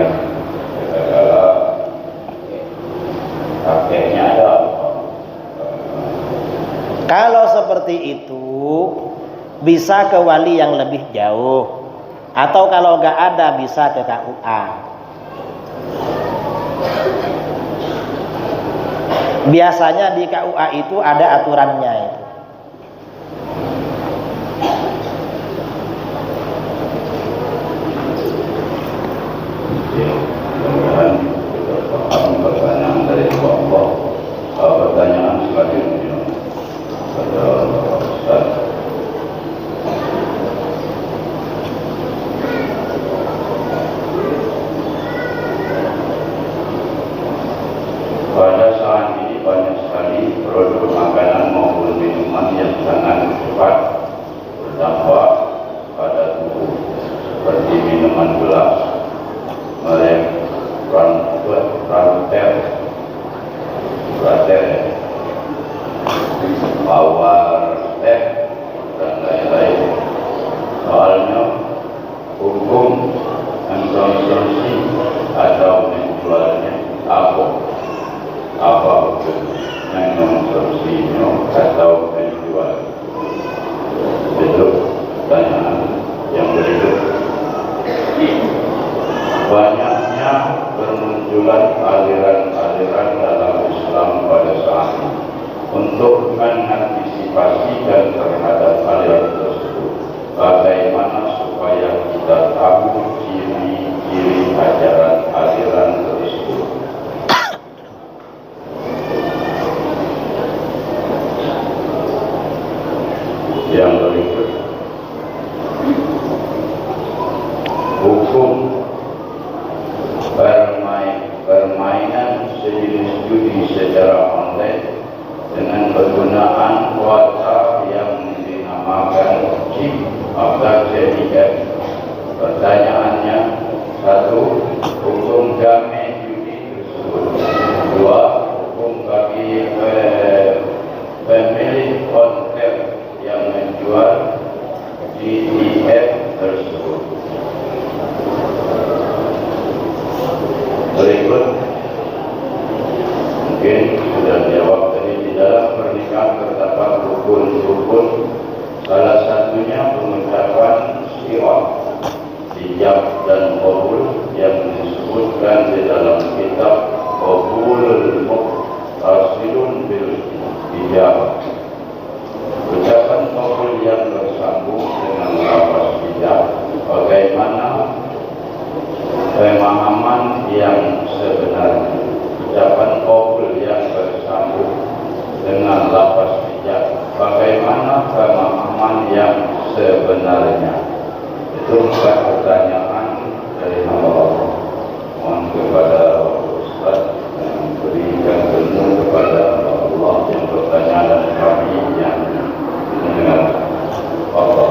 demikian. Segala kakeknya ada. Kalau seperti itu bisa ke wali yang lebih jauh, atau kalau nggak ada bisa ke KUA. Biasanya di KUA itu ada aturannya itu. Mudah-mudahan kita paham pertanyaan dari kelompok. Pertanyaan selanjutnya pada Ustaz. Pada saat ini banyak sekali produk makanan maupun minuman yang sangat cepat berdampak pada tubuh, seperti minuman gelas, merek Prater, Power Step, dan lain-lain. Soalnya hukum mengkonsumsi atau menjualnya apa hukum mengkonsumsinya atau menjual? Itu pertanyaan yang berikut. Banyaknya bermunculan aliran-aliran dalam Islam pada saat ini. Untuk mengantisipasi dan terhadap aliran tersebut, bagaimana supaya kita tahu ciri-ciri ajaran aliran tersebut? Yang berikut, hukum permainan sejenis judi secara online dengan penggunaan kuota yang dinamakan chip atau CDF. Pertanyaannya, 1. Hukum game judi tersebut. 2. Hukum bagi pemilik konten yang menjual CDF tersebut. Berikut mungkin sudah dijawab tadi. Di dalam pernikahan terdapat rukun-rukun, salah satunya pengucapan syiar, ijab dan qabul yang disebutkan di dalam kitab Qabulul Muqtasilun bil Ijab. Ucapan qabul yang bersambung dengan lafaz ijab, bagaimana pemahaman yang sebenarnya? Ucapan qabul yang bersambung dengan lafaz ijab, bagaimana pemahaman yang sebenarnya? Itu bukan pertanyaan dari Allah. Mohon kepada Ustaz yang berikan ilmu kepada Allah yang bertanya dan kami yang mendengar. Allah.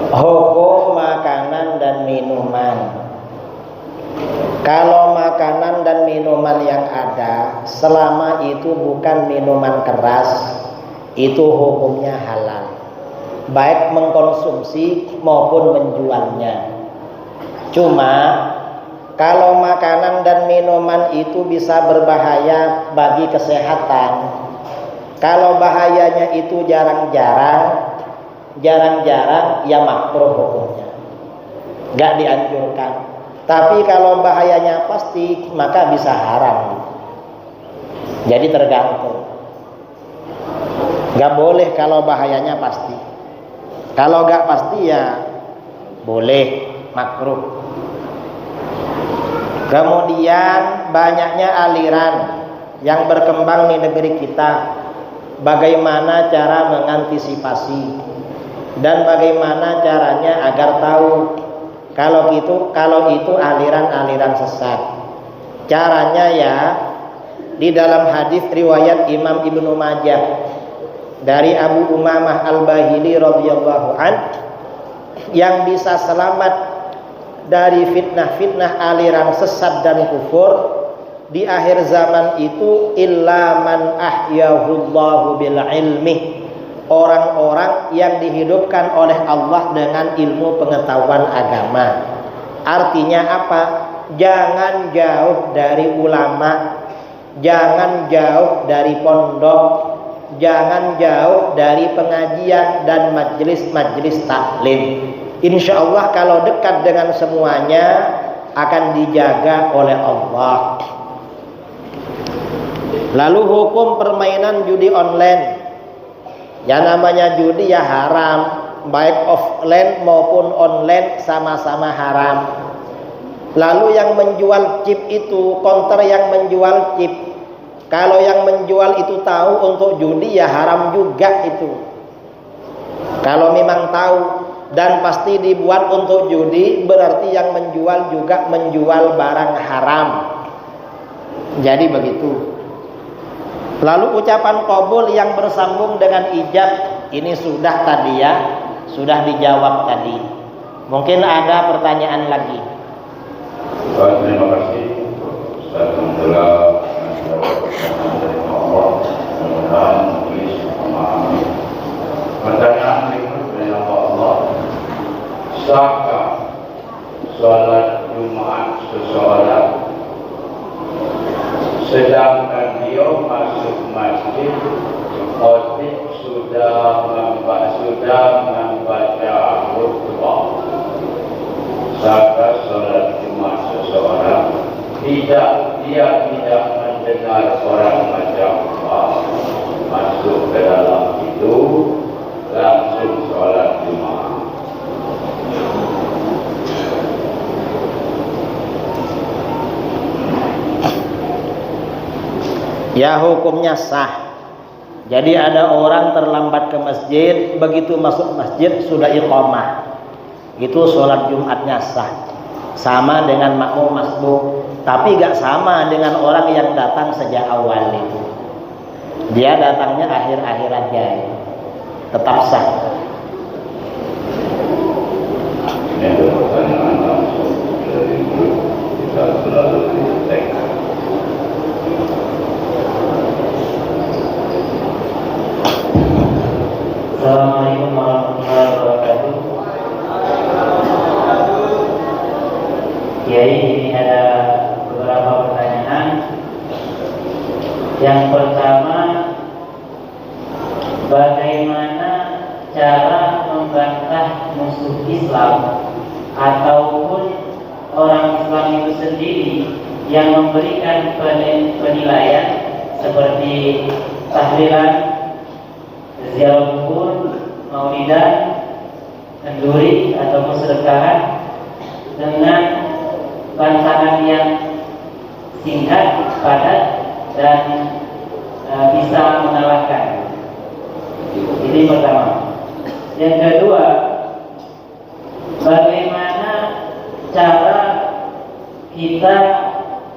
Hukum makanan dan minuman. Kalau makanan dan minuman yang ada, selama itu bukan minuman keras, itu hukumnya halal, baik mengkonsumsi maupun menjualnya. Cuma kalau makanan dan minuman itu bisa berbahaya bagi kesehatan, kalau bahayanya itu jarang-jarang, ya makruh hukumnya, nggak dianjurkan. Tapi kalau bahayanya pasti, maka bisa haram. Jadi tergantung. Nggak boleh kalau bahayanya pasti. Kalau nggak pasti ya boleh, makruh. Kemudian banyaknya aliran yang berkembang di negeri kita. Bagaimana cara mengantisipasi dan bagaimana caranya agar tahu kalau itu aliran-aliran sesat. Caranya ya di dalam hadis riwayat Imam Ibnu Majah dari Abu Umamah Al-Bahili radhiyallahu an, yang bisa selamat dari fitnah-fitnah aliran sesat dan kufur di akhir zaman itu illa man ahyahullahu bil ilmi, orang-orang yang dihidupkan oleh Allah dengan ilmu pengetahuan agama. Artinya apa? Jangan jauh dari ulama, jangan jauh dari pondok, jangan jauh dari pengajian dan majelis-majelis taklim. Insya Allah kalau dekat dengan semuanya akan dijaga oleh Allah. Lalu hukum permainan judi online. Yang namanya judi ya haram, baik offline maupun online sama-sama haram. Lalu yang menjual chip itu, counter yang menjual chip, kalau yang menjual itu tahu untuk judi ya haram juga itu. Kalau memang tahu dan pasti dibuat untuk judi, berarti yang menjual juga menjual barang haram. Jadi begitu. Lalu ucapan qabul yang bersambung dengan ijab, ini sudah tadi ya, sudah dijawab tadi. Mungkin ada pertanyaan lagi. Terima kasih Ustaz yang telah menjawab pertanyaan dari Allah. Mudah-mudahan bisa memahami. Pertanyaan berikut dari Allah. Sahkah sholat Jumat seseorang sedangkan dia masuk masjid khotib sudah membaca khutbah? Sahkah sholat Jumat seseorang dia tidak mendengar orang baca khutbah, masuk ke dalam itu langsung sholat Jumat? Ya hukumnya sah. Jadi ada orang terlambat ke masjid, begitu masuk masjid sudah iqamah, itu sholat Jumatnya sah. Sama dengan makmum masbuk, tapi gak sama dengan orang yang datang sejak awal itu. Dia datangnya akhir-akhir aja, tetap sah. Ini ada pertanyaan langsung dari grup, kita selalu ditekan. Assalamualaikum warahmatullahi wabarakatuh. Kiai, ini ada beberapa pertanyaan. Yang pertama, bagaimana cara membantah musuh Islam ataupun orang Islam itu sendiri yang memberikan penilaian seperti tahlilan, ziarah kubur, maulidan, kenduri ataupun sedekahan dengan bantahan yang singkat, padat dan bisa mengalahkan. Ini pertama. Yang kedua, bagaimana cara kita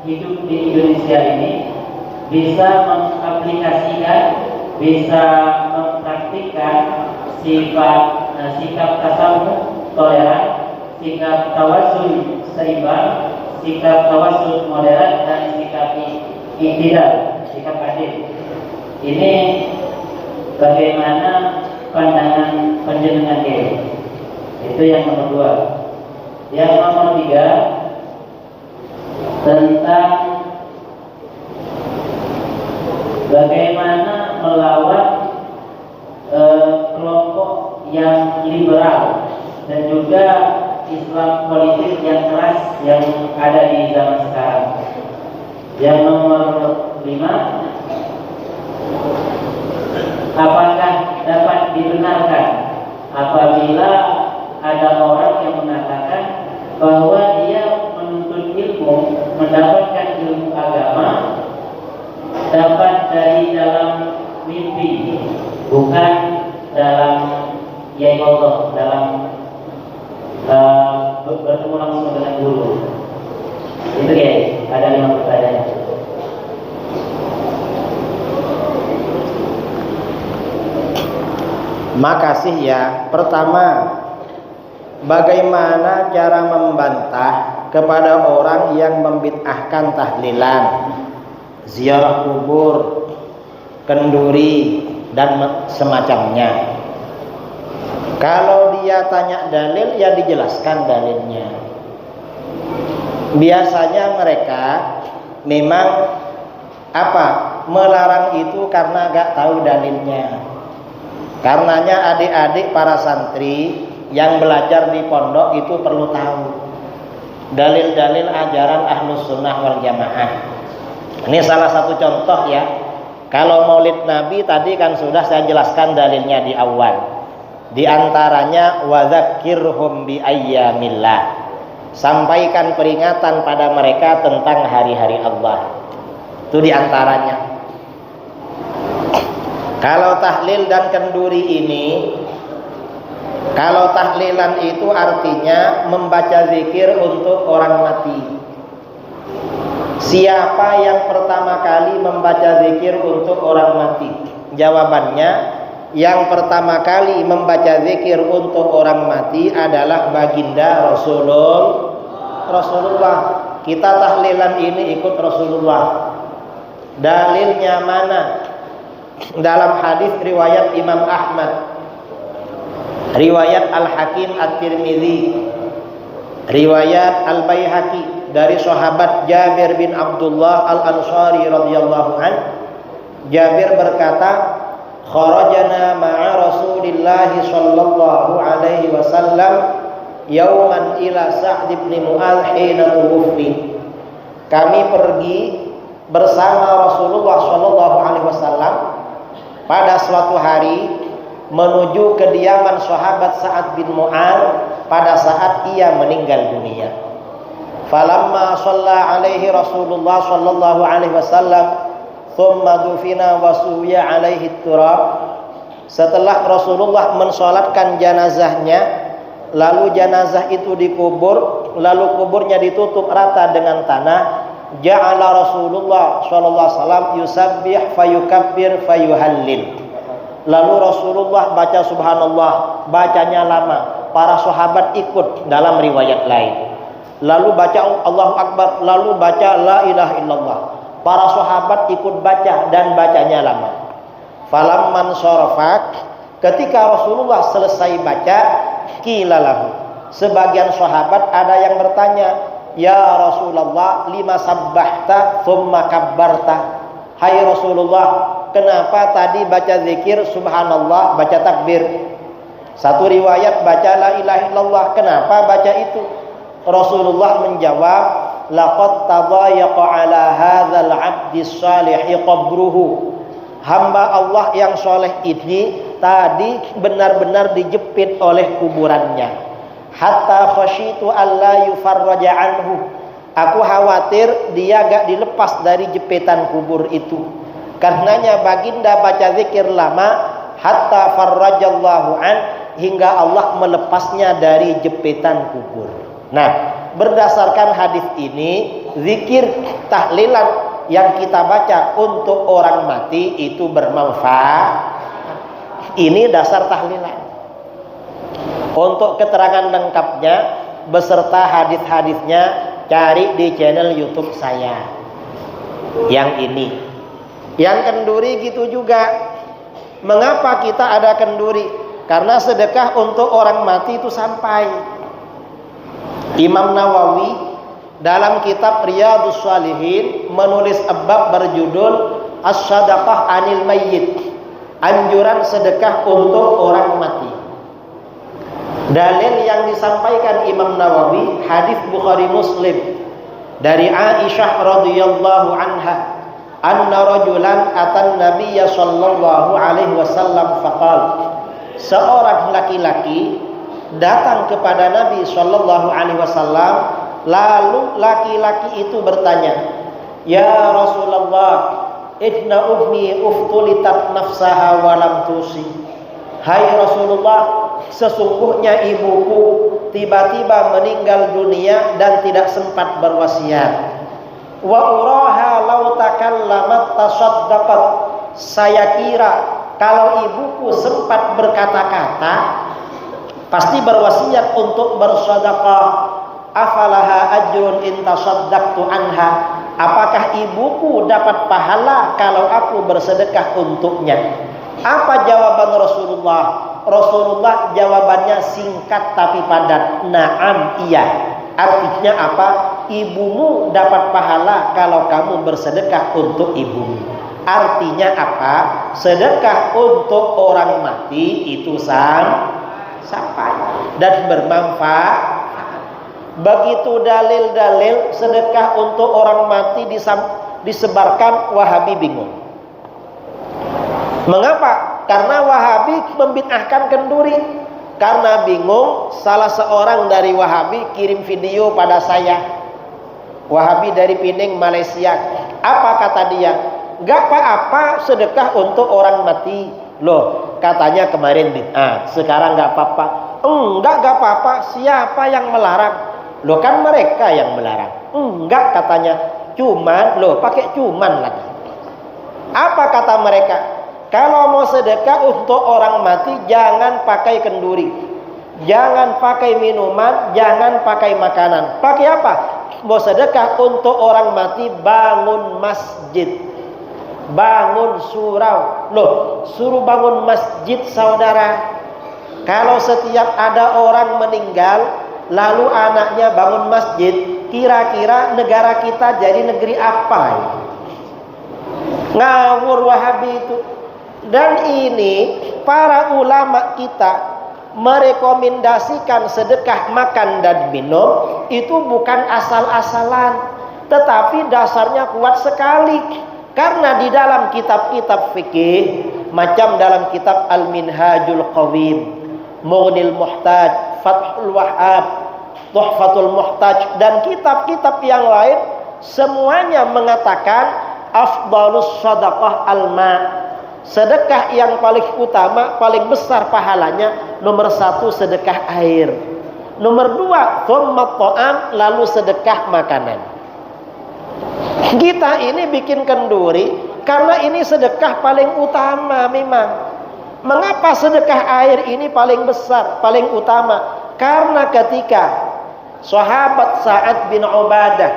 hidup di Indonesia ini bisa mengaplikasikan, bisa mempraktikkan sikap tasawuf toleran, sikap tawasul seimbang, sikap tawasul moderat, dan sikap i'tidal, sikap adil. Ini bagaimana pandangan panjenengan ini? Itu yang nomor dua. Yang nomor tiga, tentang bagaimana melawan kelompok yang liberal dan juga Islam politik yang keras yang ada di zaman sekarang. Yang nomor 5, apakah dapat dibenarkan apabila ada orang yang mengatakan bahwa dia menuntut ilmu, mendapatkan ilmu agama dapat dari dalam mimpi, bukan dalam Allah, dalam bertemu langsung dengan guru? Itu ya, ada 5 pertanyaan. Makasih ya. Pertama, bagaimana cara membantah kepada orang yang membid'ahkan tahlilan, ziarah kubur, kenduri, dan semacamnya? Kalau dia tanya dalil, ya dijelaskan dalilnya. Biasanya mereka memang melarang itu karena gak tahu dalilnya. Karenanya adik-adik para santri yang belajar di pondok itu perlu tahu dalil-dalil ajaran Ahlus Sunnah wal Jamaah. Ini salah satu contoh ya. Kalau Maulid Nabi tadi kan sudah saya jelaskan dalilnya di awal. Di antaranya wadzakirhum bi ayyamillah. Sampaikan peringatan pada mereka tentang hari-hari Allah. Itu di antaranya. Kalau tahlil dan kenduri ini, kalau tahlilan itu artinya membaca zikir untuk orang mati. Siapa yang pertama kali membaca zikir untuk orang mati? Jawabannya, yang pertama kali membaca zikir untuk orang mati adalah baginda Rasulullah. Kita tahlilan ini ikut Rasulullah. Dalilnya mana? Dalam hadis riwayat Imam Ahmad, riwayat Al-Hakim At-Tirmidzi, riwayat Al-Baihaqi dari sahabat Jabir bin Abdullah Al-Ansari radhiyallahu an. Jabir berkata, kharajana ma'a Rasulillah sallallahu alaihi wasallam yauman ila Sa'd bin Mu'adz hina tuwfi. Kami pergi bersama Rasulullah sallallahu alaihi wasallam pada suatu hari menuju kediaman sahabat Sa'ad bin Mu'adz pada saat ia meninggal dunia. Falamma shalla alaihi Rasulullah sallallahu alaihi wasallam thumma dufina wa suwiya alaihi turab. Setelah Rasulullah mensolatkan jenazahnya, lalu jenazah itu dikubur, lalu kuburnya ditutup rata dengan tanah, ja'ala Rasulullah sallallahu alaihi wasallam yusabbih fayukabbir fayuhallil. Lalu Rasulullah baca subhanallah, bacanya lama. Para sahabat ikut dalam riwayat lain. Lalu baca Allahu Akbar, lalu baca la ilaha illallah. Para sahabat ikut baca dan bacanya lama. Falamman sarafak, ketika Rasulullah selesai baca, qila lahu. Sebagian sahabat ada yang bertanya, ya Rasulullah, lima sabbahta thumma kabbarta. Hai Rasulullah, kenapa tadi baca zikir subhanallah, baca takbir? Satu riwayat baca la ilaha illallah, kenapa baca itu? Rasulullah menjawab, laqad tadayaqa ala hadzal 'abdis salihi qabruhu. Hamba Allah yang soleh ini tadi benar-benar dijepit oleh kuburannya. Hatta khasyitu alla yufarraja anhu. Aku khawatir dia gak dilepas dari jepitan kubur itu. Karenanya baginda baca zikir lama hatta farrajallahu an, hingga Allah melepasnya dari jepitan kubur. Nah, berdasarkan hadis ini, zikir tahlilan yang kita baca untuk orang mati itu bermanfaat. Ini dasar tahlilan. Untuk keterangan lengkapnya beserta hadis-hadisnya cari di channel YouTube saya yang ini. Yang kenduri gitu juga. Mengapa kita ada kenduri? Karena sedekah untuk orang mati itu sampai. Imam Nawawi dalam kitab Riyadhus Shalihin menulis bab berjudul As-Sadaqah 'anil Mayyit, anjuran sedekah untuk orang mati. Dalil yang disampaikan Imam Nawawi hadis Bukhari Muslim dari Aisyah radhiyallahu anha, anna rajulan atan nabiyya sallallahu alaihi wasallam faqala, seorang laki-laki datang kepada Nabi sallallahu alaihi wasallam, lalu laki-laki itu bertanya, ya Rasulullah, inna ummi uftulitat nafsaha wa lam tusi. Hai Rasulullah, sesungguhnya ibuku tiba-tiba meninggal dunia dan tidak sempat berwasiat. Wa uraha law takallamat tasaddaqat. Saya kira kalau ibuku sempat berkata-kata pasti berwasiat untuk bersedekah. Afalaha ajrun in tasaddaqtu anha. Apakah ibuku dapat pahala kalau aku bersedekah untuknya? Apa jawaban Rasulullah? Rasulullah jawabannya singkat tapi padat. Naam, iya. Artinya apa? ibumu dapat pahala kalau kamu bersedekah untuk ibumu. Artinya apa? Sedekah untuk orang mati itu sampai dan bermanfaat. Begitu dalil-dalil sedekah untuk orang mati disebarkan, Wahabi bingung. Mengapa? Karena Wahabi membid'ahkan kenduri. Karena bingung, salah seorang dari Wahabi kirim video pada saya. Wahabi dari Pinang, Malaysia. Apa kata dia? Gak apa-apa sedekah untuk orang mati. Loh, katanya kemarin bid'ah, sekarang gak apa-apa. Enggak, gak apa-apa. Siapa yang melarang? Loh, kan mereka yang melarang. Enggak, katanya. Cuman, loh, pakai cuman lagi. Apa kata mereka? Kalau mau sedekah untuk orang mati, jangan pakai kenduri, jangan pakai minuman, jangan pakai makanan. Pakai apa? Mau sedekah untuk orang mati, bangun masjid, bangun surau. Loh, suruh bangun masjid, saudara. Kalau setiap ada orang meninggal, lalu anaknya bangun masjid, kira-kira negara kita jadi negeri apa? Ngawur Wahabi itu. Dan ini para ulama kita merekomendasikan sedekah makan dan minum itu bukan asal-asalan, tetapi dasarnya kuat sekali. Karena di dalam kitab-kitab fikih, macam dalam kitab Al-Minhajul Qawim, Mughnil Muhtaj, Fathul Wahhab, Tuhfatul Muhtaj, dan kitab-kitab yang lain, semuanya mengatakan afdalus sadaqah al-ma. Sedekah yang paling utama, paling besar pahalanya, nomor 1 sedekah air, nomor 2 thumma ta'am, lalu sedekah makanan. Kita ini bikin kenduri karena ini sedekah paling utama memang. Mengapa sedekah air ini paling besar, paling utama? Karena ketika sahabat Sa'ad bin Ubadah,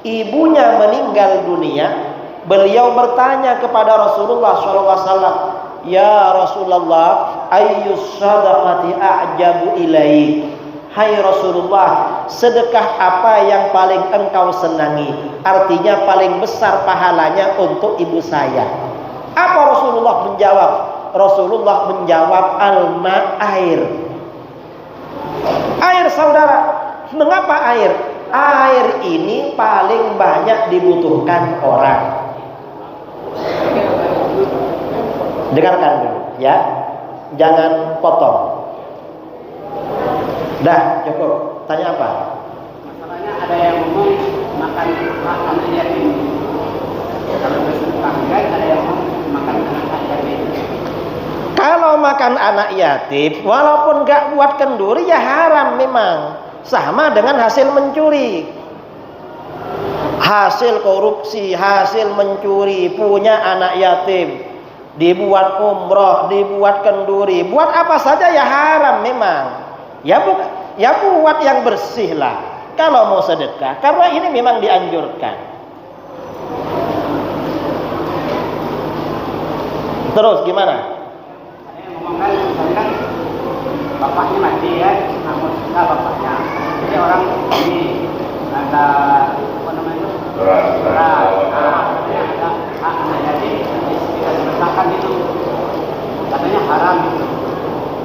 ibunya meninggal dunia, beliau bertanya kepada Rasulullah SAW, "Ya Rasulullah, ayyus sadaqati a'jabu ilaik?" Hai Rasulullah, sedekah apa yang paling engkau senangi? Artinya paling besar pahalanya untuk ibu saya. Apa Rasulullah menjawab? Rasulullah menjawab, al-ma, air. Air, saudara. Mengapa air? Air ini paling banyak dibutuhkan orang. Dengarkan dulu ya, jangan potong. Dah cukup. Tanya apa? Masalahnya ada yang ngomong makan anak yatim. Kalau bersedekah ada yang ngomong makan anak yatim. Kalau makan anak yatim, walaupun gak buat kenduri ya haram memang. Sama dengan hasil mencuri, hasil korupsi, hasil mencuri, punya anak yatim, dibuat umroh, dibuat kenduri, buat apa saja ya haram memang. Ya buat yang bersih lah kalau mau sedekah, karena ini memang dianjurkan. Terus gimana? Ada yang ngomongkan misalkan bapaknya mati ya, namun kita bapaknya. Jadi orang ini ada apa namanya itu? Beras. Ada anak yatim kita sedekahkan itu, katanya haram gitu.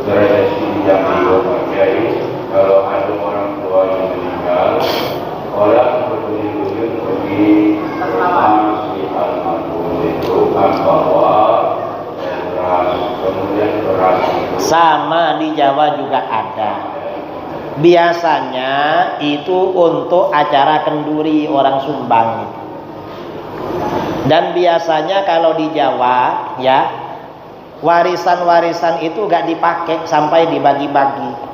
Tradisi yang dipakai kalau ada orang tua yang meninggal, orang berduyun-duyun pergi rumah si almarhum itu membawa beras, kemudian beras itu sama di Jawa juga ada. Biasanya itu untuk acara kenduri orang sumbang. Dan biasanya kalau di Jawa ya, warisan-warisan itu gak dipakai sampai dibagi-bagi.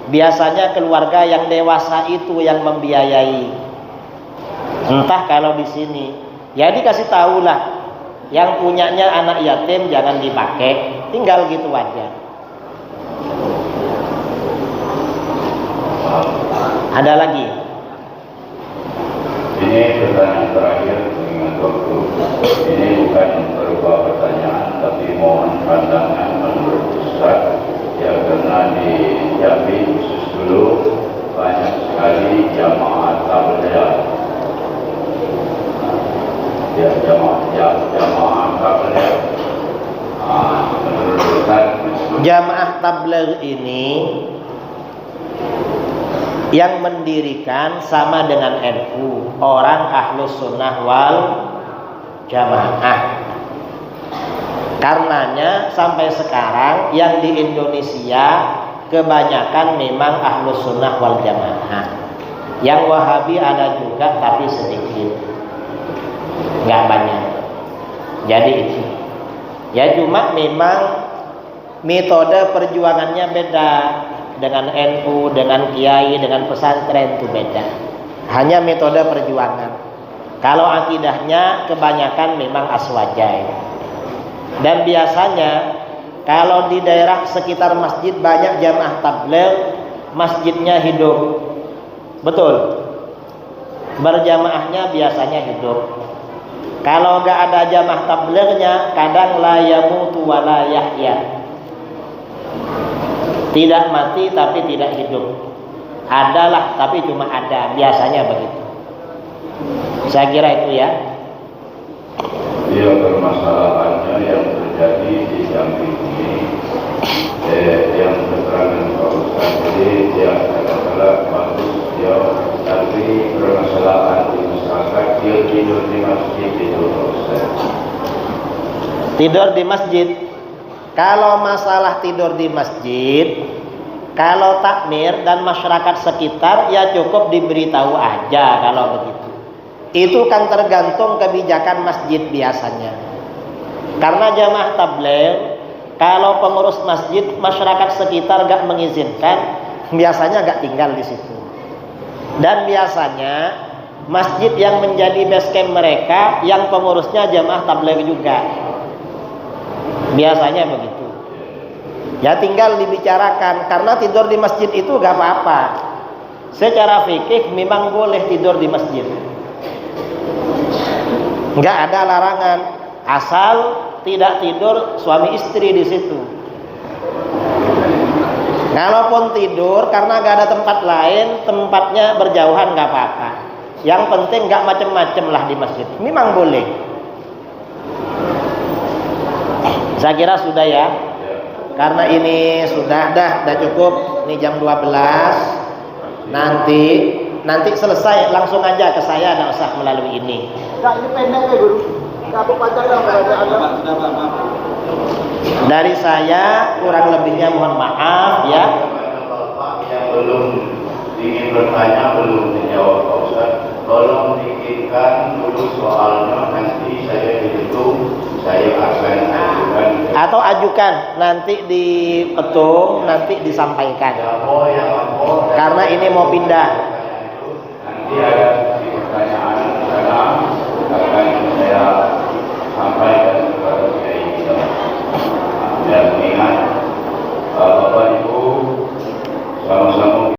Biasanya keluarga yang dewasa itu yang membiayai. Entah kalau di sini, ya dikasih tahu lah, yang punyanya anak yatim jangan dipakai, tinggal gitu aja. Ada lagi? Ini pertanyaan terakhir mengingat waktu. Ini bukan berupa pertanyaan, tapi mohon pandangan menurut Ustaz. Ya, karena di Jambi khusus dulu banyak sekali sekali jamaah tabligh. Ya, jamaah tabligh. Menurut Ustaz, Jamaah tabligh ini yang mendirikan sama dengan NU, orang Ahlus Sunnah wal Jamaah. Karenanya sampai sekarang yang di Indonesia kebanyakan memang Ahlus Sunnah wal Jamaah. Yang Wahabi ada juga tapi sedikit, nggak banyak. Jadi itu ya, cuma memang metode perjuangannya beda dengan NU, dengan kiai, dengan pesantren itu beda. Hanya metode perjuangan. Kalau akidahnya kebanyakan memang aswajai. Dan biasanya kalau di daerah sekitar masjid banyak jamaah tabligh, masjidnya hidup. Betul. Berjamaahnya biasanya hidup. Kalau nggak ada jamaah tablighnya, kadang la yamutu wa la yahya. Tidak mati tapi tidak hidup. Adalah tapi cuma ada, biasanya begitu. Saya kira itu ya. ya permasalahannya yang terjadi di Jambi ini, yang keterangan Pak Ustaz ini, yang katakanlah bagus ya, tapi permasalahan di masyarakat dia tidur di masjid itu Pak Ustaz. Tidur di masjid. Kalau masalah tidur di masjid, kalau takmir dan masyarakat sekitar ya cukup diberitahu aja kalau begitu. Itu kan tergantung kebijakan masjid biasanya. Karena jamaah tabligh, kalau pengurus masjid, masyarakat sekitar gak mengizinkan, biasanya gak tinggal di situ. Dan biasanya masjid yang menjadi base camp mereka, yang pengurusnya jamaah tabligh juga. Biasanya begitu. Ya tinggal dibicarakan, karena tidur di masjid itu gak apa-apa. Secara fikih memang boleh tidur di masjid. Nggak ada larangan, asal tidak tidur suami istri di situ. Kalaupun tidur karena nggak ada tempat lain, tempatnya berjauhan nggak apa-apa. Yang penting nggak macem-macem lah di masjid. Memang boleh. Saya kira sudah ya. Karena ini sudah cukup. Ini jam 12. Nanti selesai langsung aja ke saya, nggak usah melalui ini. Enggak, ini pendek ya guru. Aku panjang Dari saya kurang lebihnya mohon maaf ya. Bapak yang belum ingin bertanya, belum dijawab Pak Ustaz, tolong bikinkan dulu soalnya, nanti saya dihitung, saya akan ajukan. Atau ajukan nanti di petung, nanti disampaikan. Ya, yang Karena ini mau pindah. nanti ada